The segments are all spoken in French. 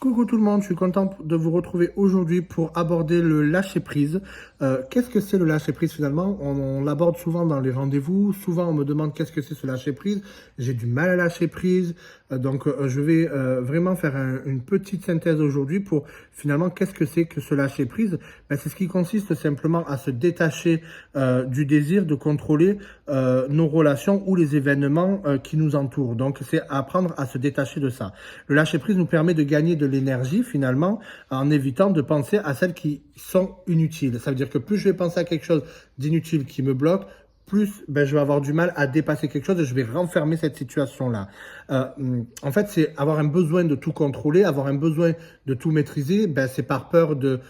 Coucou tout le monde, je suis content de vous retrouver aujourd'hui pour aborder le lâcher-prise. Qu'est-ce que c'est le lâcher-prise finalement? On l'aborde souvent dans les rendez-vous, souvent on me demande qu'est-ce que c'est ce lâcher-prise. J'ai du mal à lâcher prise, je vais vraiment faire une petite synthèse aujourd'hui pour finalement qu'est-ce que c'est que ce lâcher-prise? C'est ce qui consiste simplement à se détacher du désir de contrôler nos relations ou les événements qui nous entourent. Donc c'est apprendre à se détacher de ça. Le lâcher-prise nous permet de gagner de l'énergie finalement en évitant de penser à celles qui sont inutiles. Ça veut dire que plus je vais penser à quelque chose d'inutile qui me bloque, plus je vais avoir du mal à dépasser quelque chose et je vais renfermer cette situation-là. En fait, c'est avoir un besoin de tout contrôler, avoir un besoin de tout maîtriser. C'est par peur de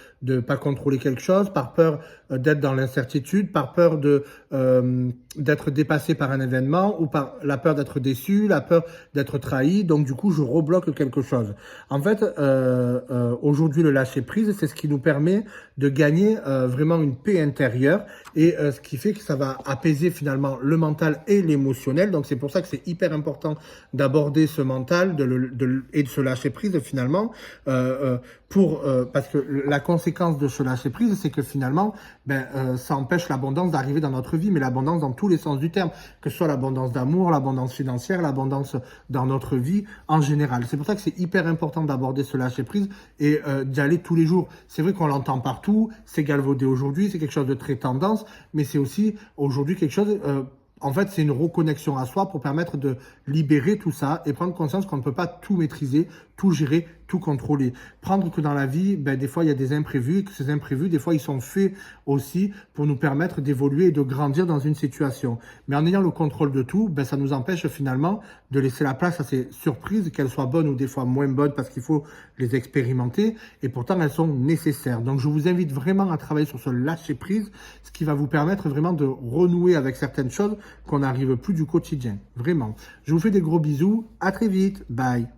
pas contrôler quelque chose, par peur d'être dans l'incertitude, par peur d'être dépassé par un événement ou par la peur d'être déçu, la peur d'être trahi. Donc du coup, je rebloque quelque chose. En fait, aujourd'hui, le lâcher prise, c'est ce qui nous permet de gagner vraiment une paix intérieure et ce qui fait que ça va apaiser finalement le mental et l'émotionnel. Donc c'est pour ça que c'est hyper important d'aborder ce mental et de se lâcher prise finalement parce que la conséquence de se lâcher prise, c'est que finalement, ça empêche l'abondance d'arriver dans notre vie, mais l'abondance dans tous les sens du terme, que ce soit l'abondance d'amour, l'abondance financière, l'abondance dans notre vie en général. C'est pour ça que c'est hyper important d'aborder ce lâcher prise et d'y aller tous les jours. C'est vrai qu'on l'entend partout, c'est galvaudé aujourd'hui, c'est quelque chose de très tendance, mais c'est aussi aujourd'hui quelque chose... En fait, c'est une reconnexion à soi pour permettre de libérer tout ça et prendre conscience qu'on ne peut pas tout maîtriser, tout gérer, tout contrôler. Prendre que dans la vie, des fois, il y a des imprévus et que ces imprévus, des fois, ils sont faits aussi pour nous permettre d'évoluer et de grandir dans une situation. Mais en ayant le contrôle de tout, ça nous empêche finalement de laisser la place à ces surprises, qu'elles soient bonnes ou des fois moins bonnes parce qu'il faut les expérimenter et pourtant elles sont nécessaires. Donc, je vous invite vraiment à travailler sur ce lâcher-prise, ce qui va vous permettre vraiment de renouer avec certaines choses qu'on n'arrive plus du quotidien. Vraiment. Je vous fais des gros bisous. À très vite. Bye.